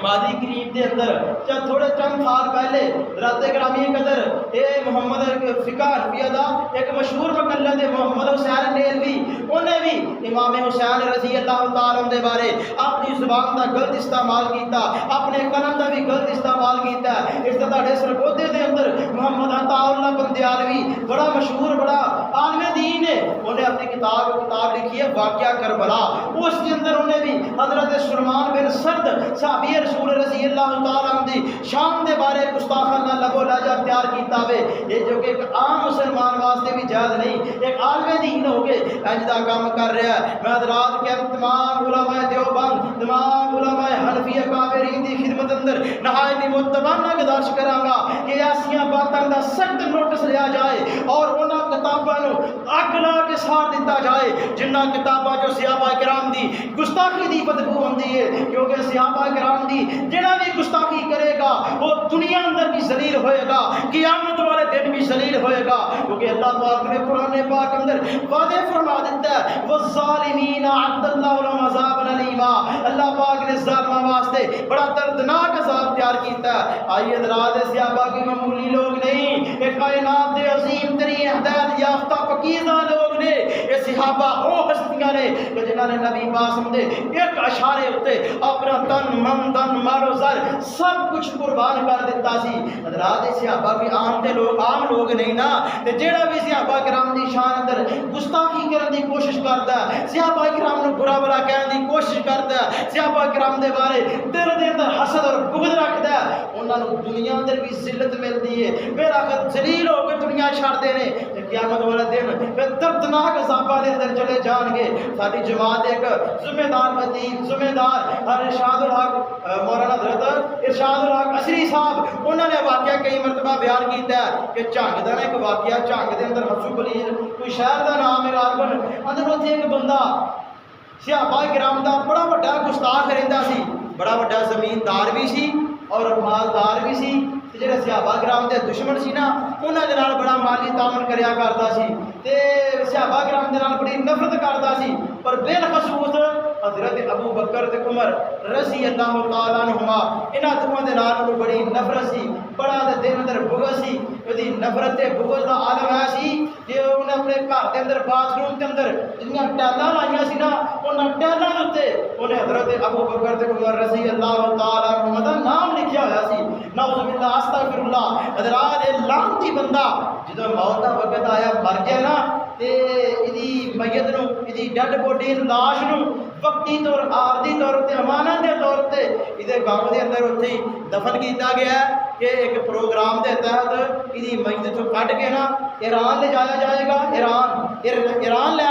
مادی قریب دے اندر جب تھوڑے چند سال پہلے رات گرامی قدر اے محمد فقہ حنفیہ دا ایک مشہور مقلد محمد حسین نیلوی انہیں بھی امام حسین رضی اللہ تعالیٰ عنہ دے بارے اپنی زبان دا غلط استعمال کیتا اپنے قلم دا بھی غلط استعمال کیتا اس طرح دے سرگودے دے اندر محمد عطا اللہ بندیالوی بڑا مشہور بڑا عالم دین ہے انہیں اپنی کتاب لکھی ہے واقعہ کربلا اس کے اندر انہیں بھی حضرت سلمان بن سرد صحابی رسول رضی اللہ تعالیٰ عنہ دی شان دے بارے گستاخانہ لب و لہجہ اختیار کیتا ہوئے یہ جو کہ ایک عام مسلمان واسطے بھی جائز نہیں ایک عالم دین ہو کے اجدا کام کر رہا ہے میں حضرات کے تمام علماء دیوبند تمام علماء حنفیہ کافرین دی خدمت اندر نہایت متبانہ گزارش کراں گا کہ ایسیاں باتاں دا سخت نوٹس لیا جائے اور انہاں کتاباں نو اگ لا کے سار دتا جائے جنہاں کتاباں جو صحابہ کرام دی گستاخی دی بدبو ہوندی ہے کیونکہ صحابہ کرام دی جڑا بھی گستاخی کرے گا وہ دنیا اندر بھی ذلیل ہوئے گا قیامت والے دن بھی ذلیل ہوئے گا کیونکہ اللہ پاک نے قرآن پاک اندر واضح فرما دیتا ہے والظالمین اعد اللہ لهم عذابا الیما اللہ پاک نے ظالماں واسطے بڑا دردناک عذاب تیار کیتا ہے آئیے حضرات صحابہ کے معمولی لوگ نہیں ایک کائنات دے عظیم ترین ہدایت یافتہ پاکیزہ لوگ نے یہ صحابہ او ہستیاں نے کہ جنہاں نے نبی پاک دے ایک اشارے ہوتے اپنا تن من دن مال و زر سب کچھ قربان اعلان کر دیتا سی۔ حضرات صحابہ بھی عام لوگ نہیں نا، تے جیڑا بھی صحابہ کرام دی شان اندر گستاخی کرن دی کوشش کردا ہے، صحابہ کرام نو برا بھلا کہن دی کوشش کردا ہے، صحابہ کرام دے بارے دل دے اندر حسد اور بغض رکھدا ہے، انہاں نو دنیا اندر بھی ذلت ملدی ہے، پھر آخر ذلیل ہو کے دنیا چھڑ دے نے، تے قیامت والے دن پھر دردناک عذاباں دے اندر چلے جان گے۔ ساری جماعت ایک ذمہ دار خطیب، ذمہ دار ارشاد الحق مولانا حضرت ارشاد الحق عصری صاحب، انہوں نے واقعہ کئی مرتبہ بیان کیتا ہے کہ جھنگ دا ایک واقعہ، جھنگ دے اندر حسو بلیل کوئی شہر دا نام ہے غالباً، اندر اوتھے ایک بندہ صحابہ کرام دا بڑا بڑا گستاخ رہندا سی، بڑا بڑا زمیندار بھی سی اور مالدار بھی سی، تے جڑے صحابہ کرام دے دشمن سی نا انہاں دے نال بڑا مالی تعاون کریا کردا سی، تے صحابہ کرام دے نال بڑی نفرت کردا سی، پر بالخصوص حضرت ابو بکر تے عمر رضی اللہ تعالیٰ عنہما انہاں دوواں دے نال انہوں بڑی نفرت سی، بڑا دے دل اندر بغض سی، اودی نفرت تے بغض دا عالم ہے سی کہ انہیں اپنے گھر دے اندر باتھ روم دے اندر جنیاں ٹیلاں لائیاں سی نا انہاں ٹیلاں دے اوتے انہیں حضرت ابو بکر تے عمر رضی اللہ تعالیٰ عنہما دا نام لکھیا ہویا سی۔ نعوذ باللہ استغفر اللہ۔ حضرات اے لعنتی بندہ جدوں موت دا وقت آیا مر گیا نا تے ایدی میت نو ایدی ڈیڈ باڈی لاش نو وقتی طور عارضی طور تے امانت دے طور تے ایدے گاؤں دے اندر اتھے ہی دفن کیتا گیا ہے کہ ایک پروگرام دے تحت ایدی میت تو کٹ کے نا ایران لے جایا جائے گا، ایران لے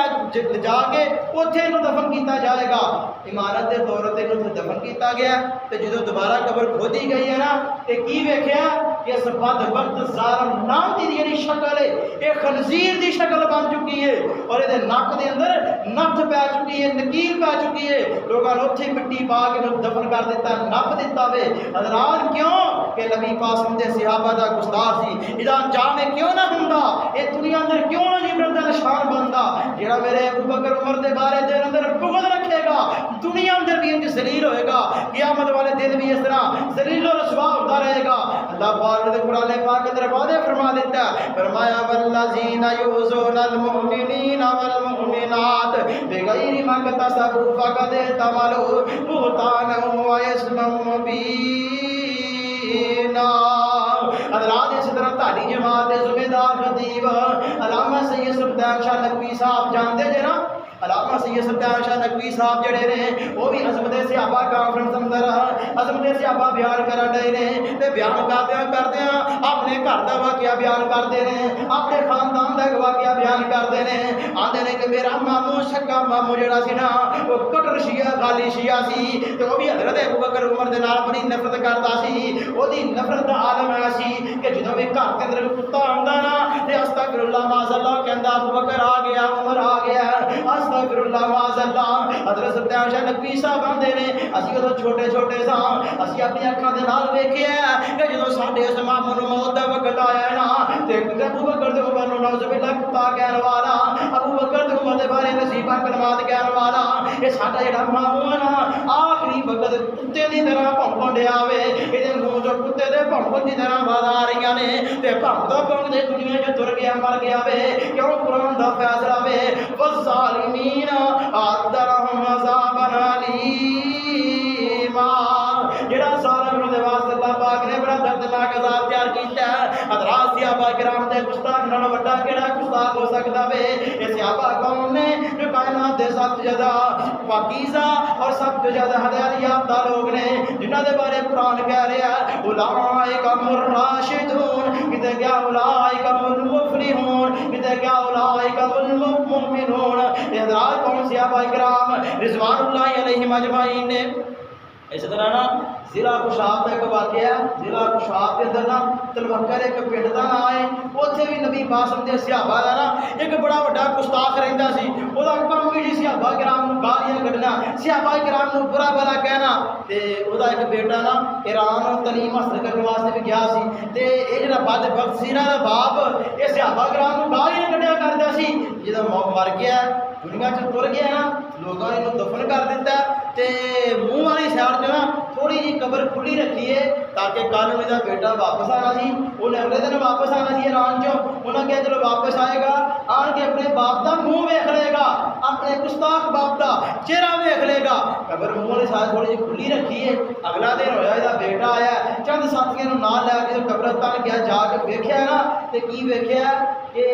جا کے اتھے انہوں دفن کیتا جائے گا، امانت دے طور تے انہوں دفن کیتا گیا تے جدوں دوبارہ قبر کھودی گئی ہے نا تے کی ویکھیا کہ اس بدبخت ظالم نام دی جڑی شکل ہے ایک خنزیر دی شکل بن چکی ہے اور یہ نک دے اندر نتھ پی چکی ہے، نکیر پی چکی ہے، لوگوں نے اتھے مٹی پا کے دفن کر دیتا، نپ دیتا وے۔ حضرات کیوں کہ نبی پاک دے صحابہ دا گستاخ سی، ادا انجام کیوں نہ ہوندا، یہ دنیا اندر کیوں نہ عبرت دا نشان بندا، جڑا میرے ابو بکر عمر دے بارے دے اندر بغض رکھے گا دنیا اندر بھی انج ذلیل ہوئے گا، قیامت والے دن بھی اس طرح ذلیل و رسوا ہوتا رہے گا۔ اللہ پاک نے قرآن پاک اندر وعدے فرما دیتا ہے، فرمایا والذین یؤذون المؤمنین والمؤمنات بغیر ما اکتسبوا فقد احتملوا بہتانا و اثما مبینا۔ حضرات اس طرح تہاڈی جماعت دے ذمہ دار خطیب علامہ سید سلطان شاہ نقوی صاحب جانتے جے نا، علامہ سید سلطان شاہ نقوی صاحب جڑے نے وہ بھی عظمت صحابہ کانفرنس اندر عظمت صحابہ بیان کرن ڈے نے تے بیان کردے اپنے گھر دا واقعہ بیان کرتے ہیں، اپنے خاندان دا واقعہ بیان کرتے ہیں، آندے نے کہ میرا ماموں شکا ماموں جڑا سی نا وہ کٹر شیعہ غالی شیعہ سی تے وہ بھی حضرت ابو بکر عمر دے نال بڑی نفرت کردا سی، اودی نفرت دا عالم ہے سی کہ جدوں بھی گھر دے اندر کتا آندا نا تے استغفر اللہ معاذ اللہ کہندا ابو بکر آ گیا، عمر آ گیا، استغفر اللہ معاذ اللہ۔ حضرت سلطان شاہ نقوی صاحب آندے نے اسی ادو چھوٹے چھوٹے ساں، اسی اپنی اکھاں دے نال ویکھیا کہ جدوں ساڈے اس ماموں نوں موت دا وقت آیا ہے نا تے ابو بکر دے عمر نوں نعوذ باللہ کتا کہن والا، ابو بکر دے عمر دے بارے نصیبہ کلمات کہن والا، یہ ساڈا جڑا ماموں ہے نا آخری وقت کتے دی طرح بھونکن ڈیا وے، ایدے منہ چوں کتے دے بھونکن دی طرح آواز آ رہیاں نے تے بھونکدا بھونکدے دنیا وچ تر گیا مر گیا وے، کیوں قرآن دا فیصلہ وے والظالمین اعد لهم عذابا الیما، جڑا ظالم دے واسطے اللہ پاک نے بڑا دردناک عذاب تیار کیتا ہے۔ حضرات صحابہ کرام دے گستاخ نال وڈا کیڑا گستاخ ہو سکدا وے؟ یہ صحابہ قوم نے جو کائنات دے سب تو زیادہ پاکیزہ اور سب تو زیادہ ہدایت یافتہ لوگ نے، جنہاں دے بارے قرآن کہہ رہا ہے اولئک هم الراشدون، کتے کیا اولئک هم المفلحون، کتے کیا اولئک هم المؤمنون۔ حضرات کون صحابہ کرام رضوان اللہ علیہم اجمعین نے اس طرح نا ضلع کشاب کا ایک واقعہ ہے، ضلع کشاب کے اندر نا تلوکر ایک پنڈ کا نام ہے، اتنے بھی نبی پاک دے صحابہ کا نا ایک بڑا وڈا گستاخ رہندا سی، وہ کام بھی جی صحابہ کرام نوں گالیاں کڈنا، صحابہ کرام نوں برا بھلا کہنا، تے وہ ایک بیٹا نا ایران تعلیم حاصل کرنے واسطے بھی گیا سی، تے یہ جڑا بدبخت سی نا باپ یہ صحابہ کرام نوں گالیاں کڈیا کردا سی، جدوں مر گیا دنیا چ تر گیا نا لوگوں نے دفن کر دیتا تے منہ والی سائڈ تے نا تھوڑی جی قبر کھلی رکھی ہے تاکہ کل انہیں بیٹا واپس آنا سی، انہیں اگلے دن واپس آنا سی ایران چوں، انہیں کہا چلو واپس آئے گا، آن کے اپنے باپ کا منہ ویکھ لے گا، اپنے گستاخ باپ کا چہرہ ویکھ لے گا، قبر منہ والے ساتھ تھوڑی جی کھلی رکھی ہے، اگلا دن ہویا یہ بیٹا آیا، چند ساتھیوں نال لے کے قبرستان گیا، جا کے ویکھیا نا تے کی ویکھیا کہ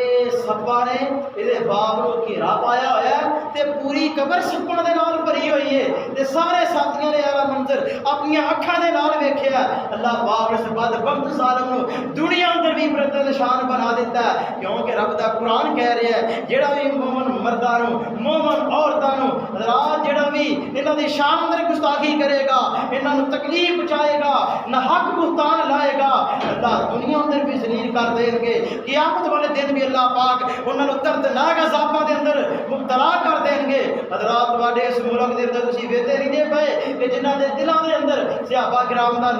سپاں نے یہ باپ کو گھیرا پایا ہوا ہے تے پوری قبر سپاں دے نال بھری ہوئی ہے تے سارے ساتھیوں نے یہ منظر اپنی اکھاں دے نال ویکھیا۔ اللہ پاک اس بعد وقت ظالم نو دنیا اندر بھی عبرت دا نشان بنا دیتا ہے، کیونکہ رب دا قرآن کہہ رہا ہے جڑا بھی مومن مرداں نو مومن عورتاں نو رات جڑا بھی انہاں دی شان اندر گستاخی کرے گا، انہاں نو تکلیف پہنچائے گا، نہ حق بہتان لائے گا، اللہ دنیا اندر بھی ذلیل کر دیں گے، قیامت والے دن بھی اللہ پاک انہاں نو دردناک عذاباں دے اندر مبتلا کر دیں گے۔ حضرات واڈے اس ملک دے اندر تسی ویندے رہندے پئے کہ جنہاں دے دلاں دے اندر صحابہ کرام دا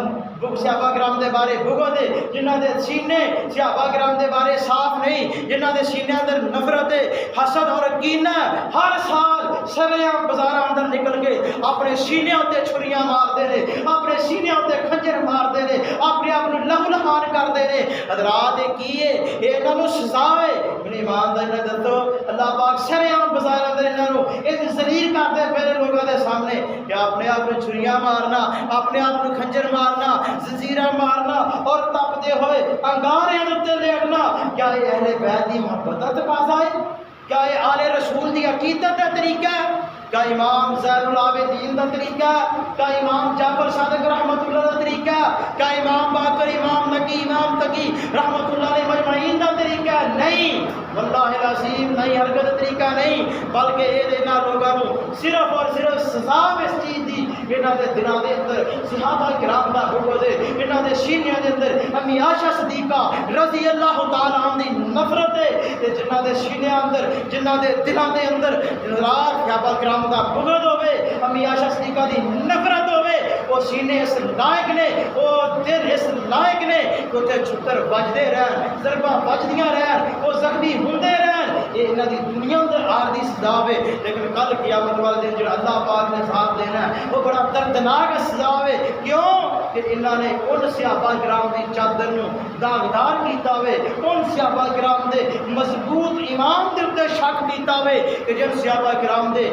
صحابہ کرام دے بارے بغض ہے، جنہاں دے سینے صحابہ کرام دے بارے صاف نہیں، جنہاں دے سینے اندر نفرت ہے، حسد اور کینہ، ہر سال سریاں بازاراں اندر نکل کے اپنے سینیاں تے چھریاں مارتے نے، اپنے سینیاں تے خنجر مارتے نے، اپنے آپ کو لہو لہان کرتے نے۔ حضرات کی ہے یہ انہاں نو سزا ہے، اپنے ایمان دا انہاں دسو اللہ پاک سریاں بازاراں اندر انہاں نو اس ذلیل کرتے پہلے لوگوں دے سامنے کہ اپنے آپ کو چھریاں مارنا، اپنے آپ کو خنجر مارنا، زنجیراں مارنا اور تپتے ہوئے انگاریاں تے لیٹنا، کیا یہ اہل بیت دی محبت دا تقاضا ہے؟ کیا یہ آل رسول دی عقیدت دا طریقہ ہے؟ کیا امام زین العابدین دا طریقہ ہے؟ کیا امام جعفر صادق رحمت اللہ دا طریقہ ہے؟ کیا امام باقر، امام نقی، امام تقی رحمت اللہ علیہ مجمعین دا طریقہ ہے؟ نہیں، واللہ العظیم نہیں، ہرگز طریقہ نہیں، بلکہ یہ انہاں لوگوں کو صرف اور صرف سزا اس چیز دی، انہاں دے دلاں دے اندر صحابہ کرام دا بغض ہے، انہاں دے سینیاں دے اندر امی عائشہ صدیقہ رضی اللہ تعالی عنہ دی نفرت ہے، تے جنہاں دے سینیاں اندر جنہاں دے دلاں دے اندر رات صحابہ کرام دا بغض ہوے، امی عائشہ صدیقہ دی نفرت ہوے، وہ سینے اس لائق نے، وہ دل اس لائق نے کہ تے چھتر بجدے رہن، ضرباں بجدیاں رہن، وہ زخمی ہوندے رہن، یہ انہاں دی دنیا اندر عارضی سزا ہے، لیکن کل قیامت والے دن جو اللہ پاک نے ساتھ دینا ہے وہ بڑا دردناک سزا ہے۔ کیوں کہ انہاں نے ان صحابہ کرام دی چادر نو داغدار کیتا ہوئے، ان صحابہ کرام دے مضبوط ایمان دے اوپر شک کیتا ہوئے کہ جن صحابہ کرام دے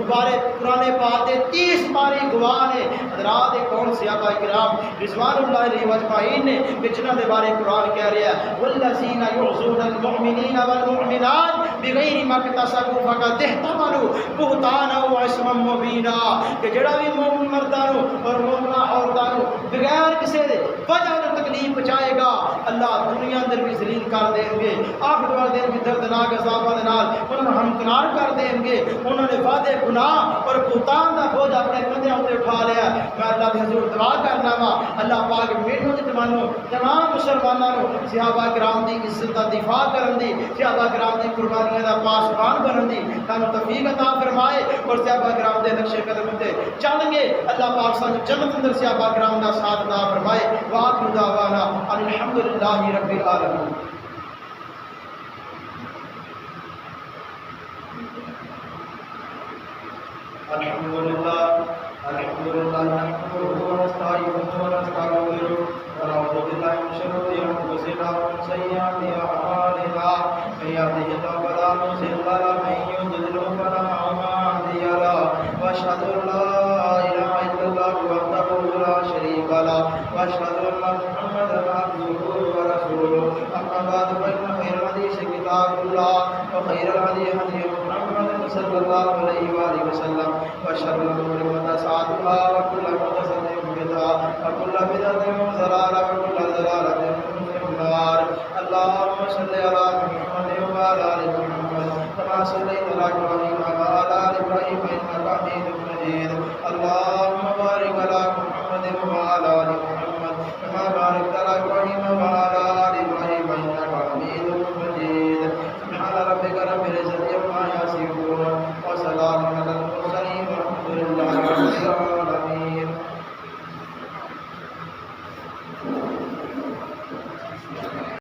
بارے قرآن پاک دے 30 پاری گواہ نے۔ حضرات کون صحابہ کرام رضوان اللہ علیہ مجمعین نے کہ جنہاں دے بارے قرآن کہہ رہا ہے والذین یعصون المؤمنین والمؤمنات بغیر ما اکتسبوا فقد احتملوا بہتانا واسما مبینا، کہ جڑا بھی مومن مرداں نو اور مومنہ عورتاں نو بغیر کسی وجہ نو تکلیف پہنچائے گا اللہ دنیا اندر بھی ذلیل کر دیں گے، آخر والے دن بھی دردناک عذاباں دے نال انہاں نوں ہمکنار کر دیں گے۔ انہوں نے وعدے گناہ اور بہتان دا بوجھ اپنے کندھیاں تے اٹھا لیا۔ میں اللہ دے حضور دعا کرنا وا اللہ پاک مینوں تے تمام مسلماناں نوں صحابہ کرام دی عزت دا دفاع کرن دی، صحابہ کرام دی قربانیاں دا پاسبان بنن دی تانوں توفیق عطا فرمائے، اور صحابہ کرام دے نقش قدم تے چل کے اللہ پاک سانوں جنت اندر صحابہ کرام دا ساتھ عطا فرمائے۔ وآخر دعوانا الحمدللہ رب العالمین۔ الحمدللہ نحمده ونستعينه ونستغفره